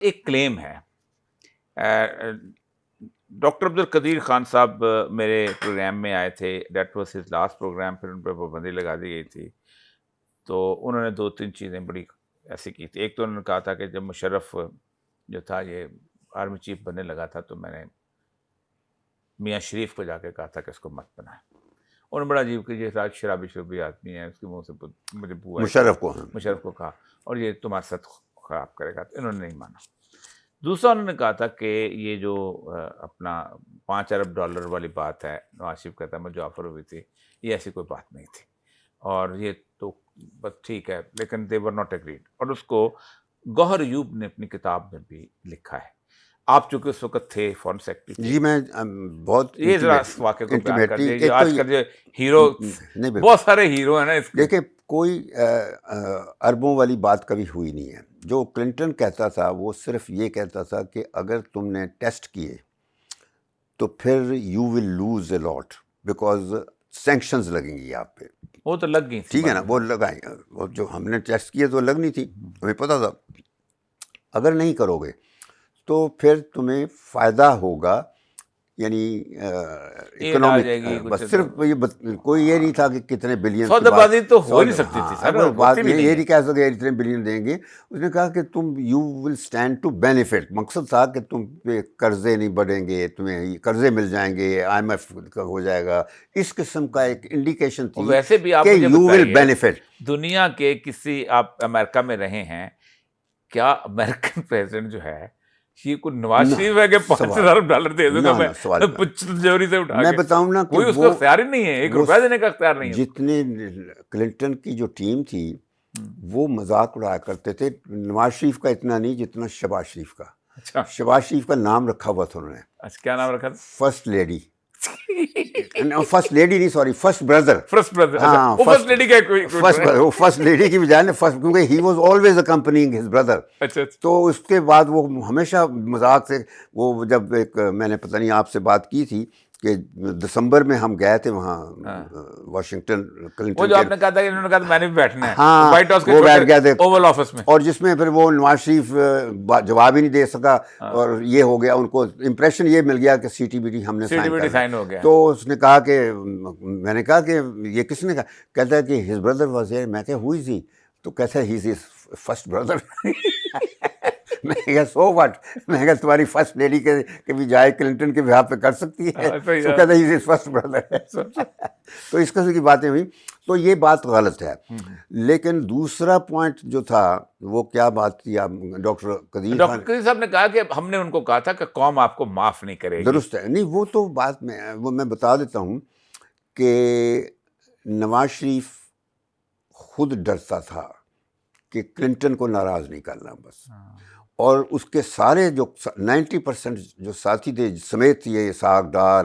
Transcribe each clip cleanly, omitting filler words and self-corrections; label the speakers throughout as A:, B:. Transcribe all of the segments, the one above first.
A: ایک کلیم ہے، ڈاکٹر عبدالقدیر خان صاحب میرے پروگرام میں آئے تھے، that was his last programme, پھر ان پہ پابندی لگا دی گئی تھی. تو انہوں نے 2-3 چیزیں بڑی ایسی کی تھی. ایک تو انہوں نے کہا تھا کہ جب مشرف جو تھا یہ آرمی چیف بننے لگا تھا تو میں نے میاں شریف کو جا کے کہا تھا کہ اس کو مت بنائے. انہوں نے بڑا عجیب کہ یہ شرابی شرابی آدمی ہے، اس کے منہ سے مجھے بو آئی، مشرف کو کہا اور یہ تمہارا ساتھ خراب کرے گا، انہوں نے نہیں مانا. دوسرا انہوں نے کہا تھا کہ یہ جو اپنا $5 ارب والی بات ہے، نواز شریف کہتا ہے مجھے آفر ہوئی تھی، یہ ایسی کوئی بات نہیں تھی اور یہ تو بس ٹھیک ہے، لیکن they were not agreed. اور اس کو گوہر ایوب نے اپنی کتاب میں بھی لکھا ہے. آپ چونکہ اس وقت تھے فارن سیکٹری تھے،
B: جی میں بہت
A: یہ ذرا اس واقعے کو بیان کر دیجیے.
B: ایک تو
A: آج کل جو ہیرو،
B: نہیں بالکل
A: بہت سارے ہیرو ہیں نا اس کے.
B: دیکھیں کوئی اربوں والی بات کبھی ہوئی نہیں ہے. جو کلنٹن کہتا تھا وہ صرف یہ کہتا تھا کہ اگر تم نے ٹیسٹ کیے تو پھر you will lose a lot because sanctions لگیں گی آپ پہ.
A: وہ تو لگ گئی تھی،
B: ٹھیک ہے نا، وہ لگائیں گے. وہ جو ہم نے ٹیسٹ کیے تو لگنی تھی، ہمیں پتہ تھا. اگر نہیں کرو گے تو پھر تمہیں فائدہ ہوگا، یعنی اکنامک، بس صرف یہ کوئی یہ نہیں تھا کہ کتنے بلین.
A: سودا بازی تو ہو نہیں سکتی تھی سر،
B: بات یہ نہیں کہہ سکے اتنے بلین دیں گے. اس نے کہا کہ تم you will stand to benefit. مقصد تھا کہ تم پہ قرضے نہیں بڑھیں گے، تمہیں قرضے مل جائیں گے، آئی ایم ایف کا ہو جائے گا. اس قسم کا ایک انڈیکیشن تھی
A: ویسے بھی آپ
B: کہ
A: مجھے
B: یو ول
A: بتائیے،
B: بینیفٹ.
A: دنیا کے کسی، آپ امریکہ میں رہے ہیں، کیا امریکن پریزیڈنٹ جو ہے یہ کوئی نواز شریف ہے کہ $5 ارب دے دوں گا میں تجوری سے اٹھا کے؟
B: میں بتاؤں نا کہ
A: کوئی اس کو اختیار ہی نہیں ہے، 1 روپیہ دینے کا اختیار نہیں ہے.
B: جتنے کلنٹن کی جو ٹیم تھی وہ مذاق اڑایا کرتے تھے. نواز شریف کا اتنا نہیں جتنا شہباز شریف کا.
A: اچھا،
B: شہباز شریف کا نام رکھا ہوا تھا انہوں نے.
A: اچھا کیا نام رکھا تھا؟
B: First lady. فرسٹ لیڈی نہیں، sorry, first brother.
A: First brother.
B: ہاں،
A: فرسٹ لیڈی کا کوئی
B: فرسٹ لیڈی کی بجائے نا فرسٹ، کیونکہ he was always accompanying his brother.
A: اچھا.
B: تو اس کے بعد وہ ہمیشہ مذاق سے، وہ جب ایک میں نے پتہ نہیں آپ سے بات کی تھی کہ دسمبر میں ہم گئے تھے وہاں واشنگٹن،
A: وہ جو آپ نے کہا تھا کہ انہوں نے کہا میں نے بھی بیٹھنا ہے،
B: ہاں
A: وائٹ ہاؤس کے
B: وہ بیٹھ گئے تھے
A: اوول آفس میں،
B: اور جس میں پھر وہ نواز شریف جواب ہی نہیں دے سکا اور یہ ہو گیا. ان کو امپریشن یہ مل گیا کہ سی ٹی بی ٹی ہم نے
A: سائن ہو گیا.
B: تو اس نے کہا کہ میں نے کہا کہ یہ کس نے کہا؟ کہتا ہے کہ ہز بردر واز ہیئر. میں کہ ہو از ہی؟ تو کہتا ہے ہی از ہز فرسٹ بردر. میں کہا سو واٹ؟ میں کہا تمہاری فرسٹ لیڈی کے بھی جائے کلنٹن کے بہاف پہ کر سکتی ہے. تو کہتا ہے ہی از فرسٹ بردر. تو اس قسم کی باتیں ہوئی. تو یہ بات غلط ہے. لیکن دوسرا پوائنٹ جو تھا وہ کیا بات تھی؟ آپ ڈاکٹر قدیر
A: صاحب نے کہا کہ ہم نے ان کو کہا تھا کہ قوم آپ کو معاف نہیں کرے گی.
B: درست ہے. نہیں وہ تو بات میں بتا دیتا ہوں کہ نواز شریف خود ڈرتا تھا کہ کلنٹن کو ناراض نہیں کرنا بس. اور اس کے سارے جو 90% جو ساتھی تھے سمیت یہ اسحاق ڈار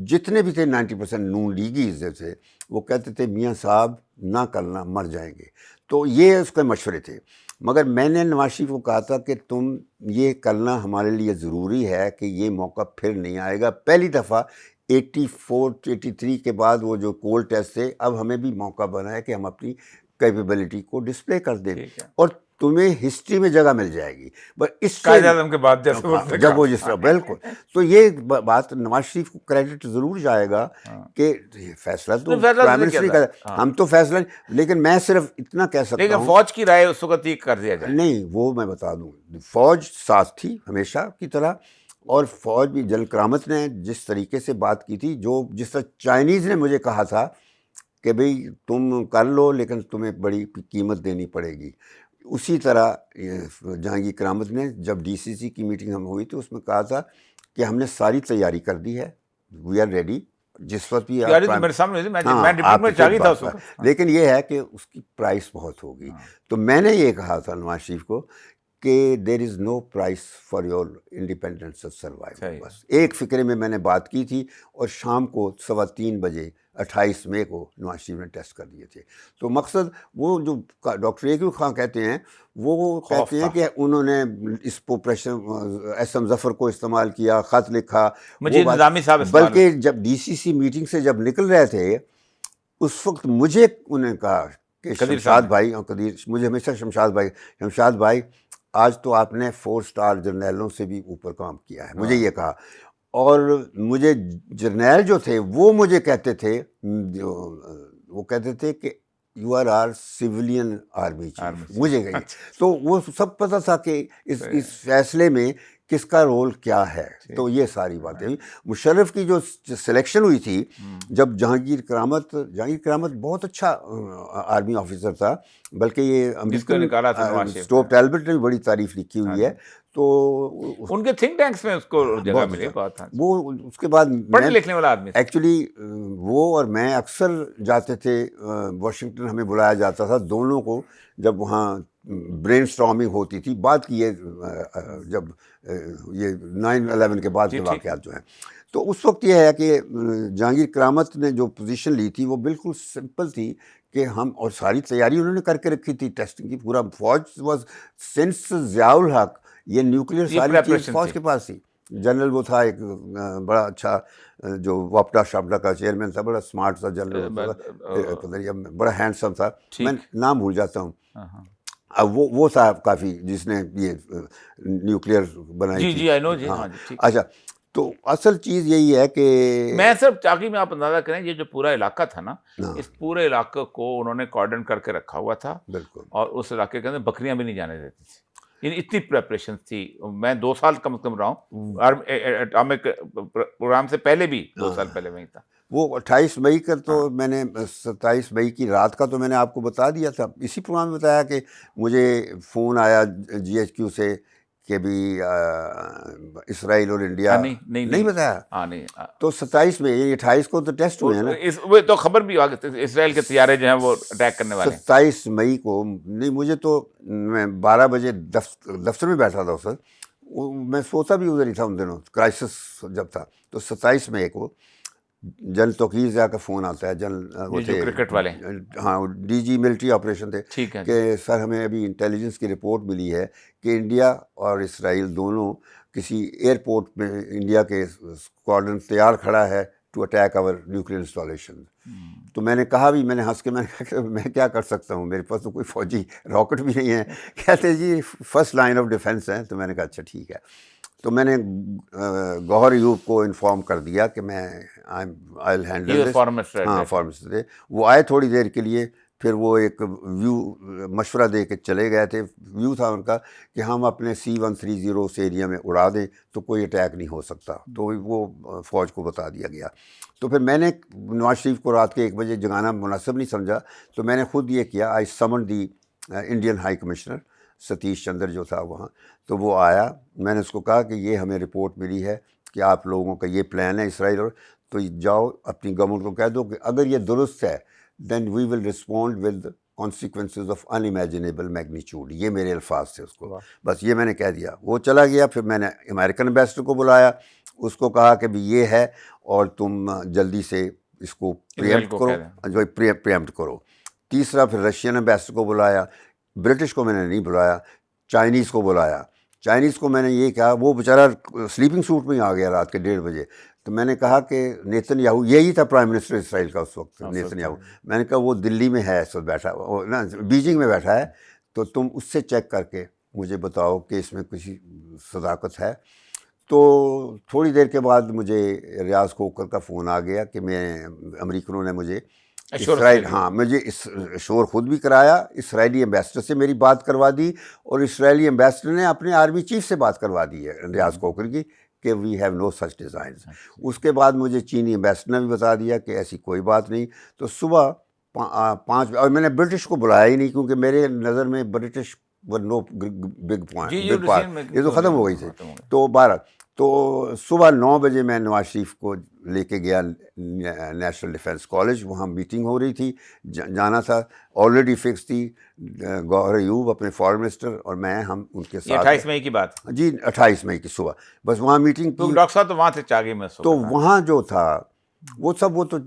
B: جتنے بھی تھے 90% نون لیگیز تھے، وہ کہتے تھے میاں صاحب نہ کرنا مر جائیں گے. تو یہ اس کے مشورے تھے. مگر میں نے نواز شریف کو کہا تھا کہ تم یہ کرنا ہمارے لیے ضروری ہے کہ یہ موقع پھر نہیں آئے گا. پہلی دفعہ 84-83 کے بعد وہ جو کول ٹیسٹ تھے، اب ہمیں بھی موقع بنا ہے کہ ہم اپنی کیپیبلٹی کو ڈسپلے کر دیں اور تمہیں ہسٹری میں جگہ مل جائے گی. بس اس
A: کے بعد
B: جب وہ جس طرح بالکل. تو یہ بات نواز شریف کو کریڈٹ ضرور جائے گا کہ فیصلہ تو پرائم منسٹر ہی کرے، ہم تو فیصلہ. لیکن میں صرف اتنا کہہ سکتا ہوں،
A: لیکن فوج کی رائے اس وقت یہ کر دیا جائے.
B: نہیں وہ میں بتا دوں، فوج ساتھ تھی ہمیشہ کی طرح. اور فوج بھی جنرل کرامت نے جس طریقے سے بات کی تھی، جس طرح چائنیز نے مجھے کہا تھا کہ بھئی تم کر لو لیکن تمہیں بڑی قیمت دینی پڑے گی، اسی طرح جہانگیر کرامت نے جب ڈی سی سی کی میٹنگ ہم ہوئی تو اس میں کہا تھا کہ ہم نے ساری تیاری کر دی ہے، وی آر ریڈی. جس وقت بھی لیکن یہ ہے کہ اس کی پرائس بہت ہوگی. تو میں نے یہ کہا تھا نواز شریف کو کہ there is no price for your independence survive. بس ایک فکرے میں نے بات کی تھی اور شام کو 3:15 بجے 28 مئی کو نواز شریف نے ٹیسٹ کر دیے تھے. تو مقصد وہ جو ڈاکٹر ایکو خان کہتے ہیں، وہ کہتے ہیں کہ انہوں نے اس کو پریشر ایس ایم ظفر کو استعمال کیا، خط لکھا، بلکہ جب ڈی سی سی میٹنگ سے جب نکل رہے تھے اس وقت مجھے انہوں نے کہا کہ شمشاد بھائی، اور قدیر مجھے ہمیشہ شمشاد بھائی آج تو آپ نے 4 اسٹار جرنیلوں سے بھی اوپر کام کیا ہے، مجھے یہ کہا. اور مجھے جرنیل جو تھے وہ مجھے کہتے تھے، وہ کہتے تھے کہ you are are civilian army chief. مجھے کہیے تو وہ سب پتہ تھا کہ اس فیصلے میں کس کا رول کیا ہے. تو یہ ساری باتیں. مشرف کی جو سلیکشن ہوئی تھی جب جہانگیر کرامت بہت اچھا آرمی آفیسر تھا، بلکہ یہ امریکن اسٹوپ ٹیلبٹ نے بھی بڑی تعریف لکھی ہوئی ہے. تو
A: ان کے تھنک ٹینکس میں اس کو جگہ ملی بہت.
B: وہ اس کے بعد
A: پڑھنے لکھنے والا آدمی
B: ایکچولی وہ اور میں اکثر جاتے تھے واشنگٹن، ہمیں بلایا جاتا تھا دونوں کو جب وہاں برین اسٹارمنگ ہوتی تھی. بات کی ہے جب یہ 9/11 کے بعد کے واقعات جو ہیں. تو اس وقت یہ ہے کہ جہانگیر کرامت نے جو پوزیشن لی تھی وہ بالکل سمپل تھی کہ ہم، اور ساری تیاری انہوں نے کر کے رکھی تھی ٹیسٹنگ کی. پورا فوج واز سنس ضیاء الحق، یہ نیوکلیئر ساری چیز فوج کے پاس تھی. جنرل وہ تھا ایک بڑا اچھا جو واپڈا شاپڈا کا چیئرمین تھا، بڑا اسمارٹ تھا جنرل، بڑا ہینڈسم تھا. میں نام بھول جاتا ہوں. اب وہ تھا کافی جس نے یہ نیوکلیئر بنائی تھی. اچھا، تو اصل چیز یہی ہے کہ
A: میں صرف تاکہ میں آپ اندازہ کریں یہ جو پورا علاقہ تھا نا، اس پورے علاقے کو انہوں نے کارڈن کر کے رکھا ہوا تھا.
B: بالکل.
A: اور اس علاقے کے اندر بکریاں بھی نہیں جانے دیتی تھی. یعنی اتنی پریپریشن تھی. میں 2 سال کم از کم رہا ہوں اٹامک پروگرام سے پہلے بھی 2 سال پہلے میں ہی تھا.
B: وہ 28 مئی کا تو میں نے 27 مئی کی رات کا تو میں نے آپ کو بتا دیا تھا، اسی پروگرام میں بتایا کہ مجھے فون آیا GHQ سے کہ بھی اسرائیل اور انڈیا. نہیں بتایا. تو 27 میں، یہ 28 کو تو ٹیسٹ ہوئے ہیں نا،
A: تو خبر بھی اسرائیل کے طیارے جو ہیں وہ اٹیک کرنے والے.
B: 27 مئی کو نہیں، مجھے تو میں 12 بجے دفتر میں بیٹھا تھا اس وقت. میں سوتا بھی ادھر ہی تھا ان دنوں، کرائسس جب تھا. تو 27 مئی کو جنرل توقیر ضیاء کا فون آتا ہے. جنرل وہ تھے
A: کرکٹ والے،
B: ہاں DG ملٹری آپریشن تھے، کہ سر ہمیں ابھی انٹیلیجنس کی رپورٹ ملی ہے کہ انڈیا اور اسرائیل دونوں کسی ایئرپورٹ میں انڈیا کے اسکواڈرن تیار کھڑا ہے to attack our nuclear installation. تو میں نے کہا بھی، میں نے ہنس کے میں نے کہا کہ میں کیا کر سکتا ہوں، میرے پاس تو کوئی فوجی راکٹ بھی نہیں ہے. کہتے جی فرسٹ لائن آف ڈیفینس ہے. تو میں نے کہا اچھا ٹھیک ہے. تو میں نے گوہر ایوب کو انفارم کر دیا کہ میں آئی ہینڈل دس. ہاں فارم سے وہ آئے تھوڑی دیر کے لیے، پھر وہ ایک ویو مشورہ دے کے چلے گئے تھے. ویو تھا ان کا کہ ہم اپنے C-130 اس ایریا میں اڑا دیں تو کوئی اٹیک نہیں ہو سکتا. تو وہ فوج کو بتا دیا گیا. تو پھر میں نے نواز شریف کو رات کے 1 بجے جگانا مناسب نہیں سمجھا، تو میں نے خود یہ کیا. I summon the Indian high commissioner Satish Chandra جو تھا وہاں. تو وہ آیا. میں نے اس کو کہا کہ یہ ہمیں رپورٹ ملی ہے کہ آپ لوگوں کا یہ پلان ہے اسرائیل، اور تو جاؤ اپنی گورنمنٹ کو کہہ دو کہ اگر یہ درست ہے then we will respond with consequences of unimaginable magnitude. یہ میرے الفاظ تھے اس کو. بس یہ میں نے کہہ دیا. وہ چلا گیا. پھر میں نے امریکن امبیسڈر کو بلایا، اس کو کہا کہ بھی یہ ہے اور تم جلدی سے اس کو پریمپٹ کرو. تیسرا پھر رشین امبیسڈر کو بلایا. برٹش کو میں نے نہیں بلایا، چائنیز کو بلایا. چائنیز کو میں نے یہ کہا، وہ بیچارہ سلیپنگ سوٹ میں ہی آ گیا رات کے 1:30 بجے. تو میں نے کہا کہ نیتن یاہو، یہی تھا پرائم منسٹر اسرائیل کا اس وقت، نیتن یاہو. میں نے کہا وہ دلی میں ہے اس وقت بیٹھا، نا بیجنگ میں بیٹھا ہے، تو تم اس سے چیک کر کے مجھے بتاؤ کہ اس میں کسی صداقت ہے. تو تھوڑی دیر کے بعد مجھے ریاض کوکر کا فون آ گیا کہ امریکنوں نے مجھے اسرائیل، ہاں مجھے شور خود بھی کرایا، اسرائیلی امبیسڈر سے میری بات کروا دی، اور اسرائیلی امبیسڈر نے اپنے آرمی چیف سے بات کروا دی ہے ریاض کوکر کی کہ we have no such designs. اس کے بعد مجھے چینی امبیسڈر نے بھی بتا دیا کہ ایسی کوئی بات نہیں. تو صبح 5 اور میں نے برٹش کو بلایا ہی نہیں، کیونکہ میرے نظر میں برٹش ور نو بگ پوائنٹ، یہ تو ختم ہو گئی تھی. تو 12 تو صبح 9 بجے میں نواز شریف کو لے کے گیا نیشنل ڈیفینس کالج. وہاں میٹنگ ہو رہی تھی، جانا تھا، آلریڈی فکس تھی. گوہر ایوب اپنے فارن منسٹر اور میں، ہم ان کے ساتھ.
A: 28 مئی کی بات
B: جی، 28 مئی کی صبح. بس وہاں میٹنگ کی.
A: ڈاکٹر صاحب تو وہاں تھے چاگی میں.
B: تو وہاں جو تھا وہ سب، وہ تو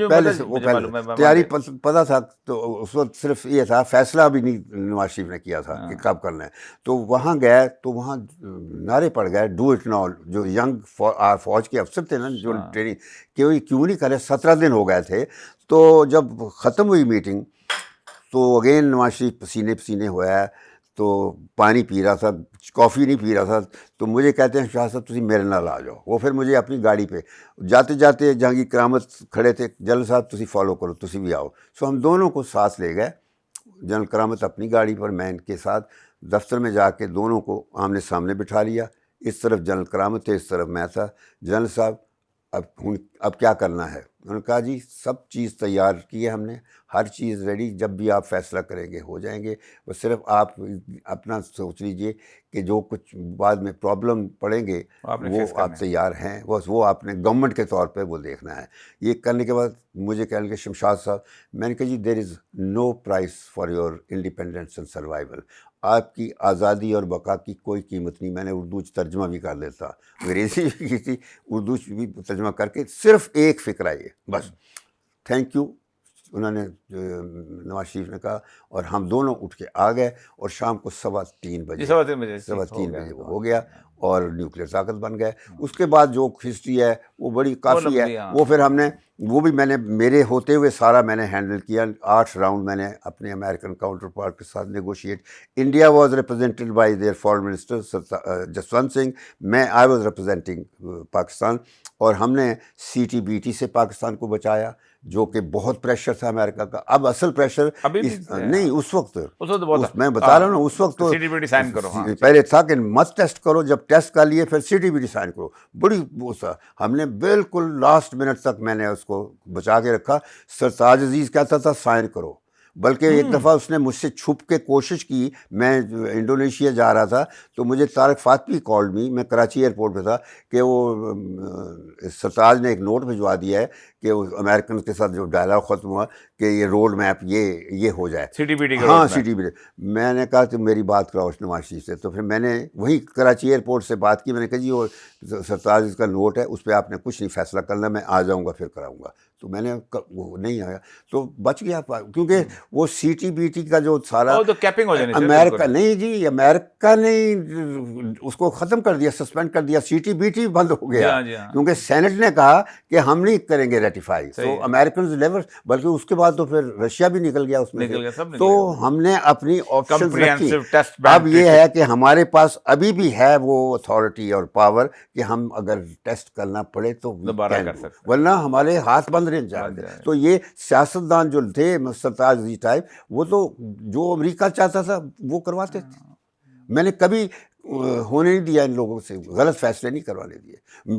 B: پہلے سے وہ پہلے تیاری پتہ تھا. تو اس وقت صرف یہ تھا، فیصلہ بھی نہیں نواز شریف نے کیا تھا کہ کب کرنا ہے. تو وہاں گئے تو وہاں نعرے پڑ گئے ڈو اٹ ناؤ. جو ینگ فوج کے افسر تھے نا، جو ٹریننگ کہ کیوں نہیں کرے، 17 دن ہو گئے تھے. تو جب ختم ہوئی میٹنگ تو اگین نواز شریف پسینے ہوا ہے. تو پانی پی رہا تھا, کافی نہیں پی رہا تھا, تو مجھے کہتے ہیں شاہ صاحب تسی میرے نال آ جاؤ. وہ پھر مجھے اپنی گاڑی پہ جاتے جاتے جہانگیر کرامت کھڑے تھے, جنرل صاحب تسی فالو کرو, تسی بھی آؤ. سو ہم دونوں کو ساتھ لے گئے, جنرل کرامت اپنی گاڑی پر, میں ان کے ساتھ دفتر میں جا کے دونوں کو آمنے سامنے بٹھا لیا. اس طرف جنرل کرامت تھے, اس طرف میں تھا. جنرل صاحب اب کیا کرنا ہے؟ انہوں نے کہا جی سب چیز تیار کی ہے ہم نے, ہر چیز ریڈی, جب بھی آپ فیصلہ کریں گے ہو جائیں گے, وہ صرف آپ اپنا سوچ لیجئے کہ جو کچھ بعد میں پرابلم پڑیں گے وہ آپ تیار ہیں, بس وہ آپ نے گورنمنٹ کے طور پہ وہ دیکھنا ہے. یہ کرنے کے بعد مجھے کہنے لگے شمشاد صاحب, میں نے کہا جی there is no prize for your independence and survival, آپ کی آزادی اور بقا کی کوئی قیمت نہیں. میں نے اردو ترجمہ بھی کر دیتا, انگریزی بھی کی تھی, اردو بھی ترجمہ کر کے, صرف ایک فکرہ یہ بس, تھینک یو. انہوں نے نواز شریف نے کہا, اور ہم دونوں اٹھ کے آ گئے, اور شام کو 3:15 بجے 3:15 بجے وہ ہو گیا, اور نیوکلیر طاقت بن گئے. اس کے بعد جو ہسٹری ہے وہ بڑی کافی ہے. وہ پھر ہم نے وہ بھی میں نے میرے ہوتے ہوئے سارا میں نے ہینڈل کیا. 8 راؤنڈ میں نے اپنے امریکن کاؤنٹر پارٹ کے ساتھ negotiate. India was represented by their foreign minister Jaswant Singh, I was representing Pakistan, اور ہم نے CTBT سے پاکستان کو بچایا, جو کہ بہت پریشر تھا امریکہ کا. اب اصل پریشر نہیں, اس وقت میں بتا رہا ہوں نا, اس وقت تو پہلے تھا کہ مت ٹیسٹ کرو, جب ٹیسٹ کر لیے پھر CTBT سائن کرو. بڑی وہ سا ہم نے بالکل لاسٹ منٹ تک میں نے اس کو بچا کے رکھا. سرتاج عزیز کہتا تھا سائن کرو, بلکہ ایک دفعہ اس نے مجھ سے چھپ کے کوشش کی. میں انڈونیشیا جا رہا تھا تو مجھے طارق فاطمی کال می, میں کراچی ایئرپورٹ پہ تھا, کہ وہ سرتاج نے ایک نوٹ بھجوا دیا ہے کہ امریکن کے ساتھ جو ڈائلاگ ختم ہوا کہ یہ روڈ میپ یہ ہو جائے, ہاں CTBT. میں نے کہا تو میری بات کراؤ نواز شریف سے. تو پھر میں نے وہیں کراچی ایئرپورٹ سے بات کی. میں نے کہا جی وہ سرتاج کا نوٹ ہے, اس پہ آپ نے کچھ نہیں فیصلہ کرنا, میں آ جاؤں گا پھر کراؤں گا. تو میں نے وہ نہیں آیا تو بچ گیا, کیونکہ وہ CTBT کا جو سارا امریکہ نہیں جی, امریکہ نے اس کو ختم کر دیا, سسپینڈ کر دیا. CTBT بند ہو گیا کیونکہ سینٹ نے کہا کہ ہم نہیں کریں گے ریٹیفائی. تو امریکنز لیور, بلکہ اس کے بعد تو پھر رشیا بھی نکل گیا اس میں سے. تو ہم نے اپنی آپشنز رکھی. اب یہ ہے کہ ہمارے پاس ابھی بھی ہے وہ اتھارٹی اور پاور کہ ہم اگر ٹیسٹ کرنا پڑے تو ورنہ ہمارے ہاتھ بند رہ جاتے. تو یہ سیاستدان جو تھے سرتاج عزیز ٹائپ, وہ تو جو امریکہ چاہتا تھا وہ کرواتے تھے. میں نے کبھی ہونے نہیں دیا ان لوگوں سے, غلط فیصلے نہیں کروانے دیے.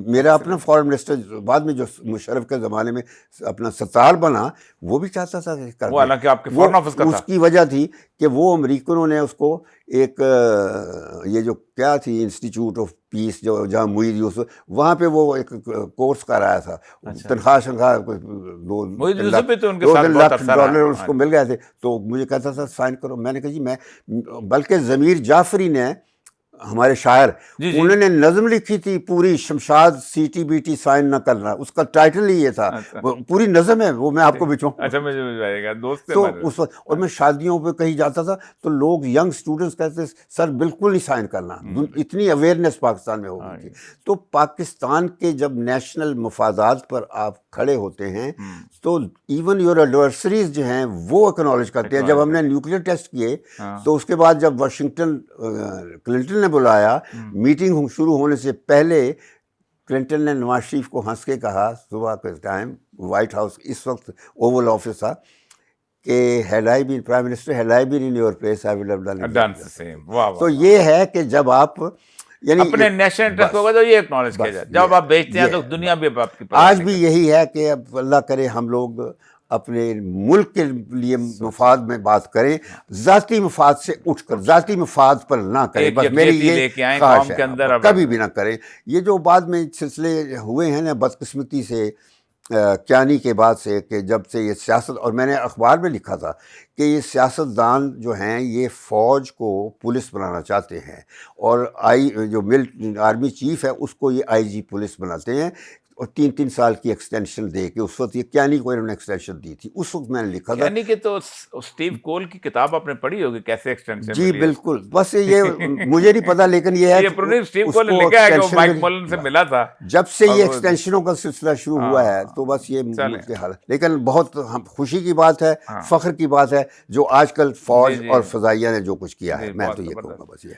B: میرا اپنا فارن منسٹر بعد میں جو مشرف کے زمانے میں اپنا ستار بنا, وہ بھی چاہتا تھا کہ اس کی وجہ تھی کہ وہ امریکنوں نے اس کو ایک یہ جو کیا تھی انسٹیٹیوٹ آف پیس, جو جہاں معید یوسف, وہاں پہ وہ ایک کورس کرایا تھا. تنخواہ $2 لاکھ اس کو مل گئے تھے. تو مجھے کہتا تھا سائن کرو. میں نے کہا جی میں, بلکہ ضمیر جعفری نے, ہمارے شاعر, انہوں نے نظم لکھی تھی پوری, شمشاد CTBT سائن نہ کرنا, اس کا ٹائٹل ہی یہ تھا. پوری نظم ہے وہ, میں آپ کو بھیجواؤں. تو اس وقت, اور میں شادیوں پہ کہیں جاتا تھا تو لوگ ینگ اسٹوڈنٹس کہتے سر بالکل نہیں سائن کرنا. اتنی اویئرنیس پاکستان میں ہو گئی تھی. تو پاکستان کے جب نیشنل مفادات پر آپ کھڑے ہوتے ہیں تو ایون یور ایڈورسریز جو ہیں وہ اکنالج کرتے ہیں. جب ہم نے نیوکلیر ٹیسٹ کیے تو اس کے بعد جب واشنگٹن کلنٹن نے بلایا, میٹنگ شروع ہونے سے پہلے کلنٹن نے نواز شریف کو ہنس کے کہا صبح کے ٹائم, وائٹ ہاؤس اس وقت اوول آفس تھا, کہ had I been prime minister, had I been in your place, I would have done the same. تو یہ ہے کہ جب آپ یعنی
A: اپنے نیشنل انٹرسٹ ہوگا تو یہ اکنالج کیا جائے, جب آپ بیچتے ہیں تو دنیا بھی آپ کی.
B: آج بھی یہی ہے کہ اب اللہ کرے ہم لوگ اپنے ملک کے لیے مفاد میں بات کریں, ذاتی مفاد سے اٹھ کر ذاتی مفاد پر نہ کریں. بس میری یہ خواہش ہے, کبھی بھی نہ کریں. یہ جو بعد میں سلسلے ہوئے ہیں نا بدقسمتی سے, کیانی کے بعد سے, کہ جب سے یہ سیاست, اور میں نے اخبار میں لکھا تھا کہ یہ سیاستدان جو ہیں یہ فوج کو پولیس بنانا چاہتے ہیں, اور جو آرمی چیف ہے اس کو یہ IG پولیس بناتے ہیں, اور 3 سال کی ایکسٹینشن دے کے، اس وقت یہ کیانی کو انہوں نے ایکسٹینشن دی تھی، اس وقت میں نے لکھا تھا.
A: یعنی کہ تو اسٹیو کول کی کتاب آپ نے پڑھی ہوگی کیسے ایکسٹینشن
B: جی بالکل، بس یہ مجھے نہیں پتا، لیکن یہ ہے
A: یہ پروفیسر اسٹیو کول نے لکھا ہے کہ وہ مائک مولن سے ملا تھا
B: جب سے یہ ایکسٹینشنوں کا سلسلہ شروع ہوا ہے، تو بس یہ ملک کے حالت. لیکن بہت خوشی کی بات ہے، فخر کی بات ہے جو آج کل فوج اور فضائیہ نے جو کچھ کیا ہے، میں تو یہ کہوں گا بس یہ ہے.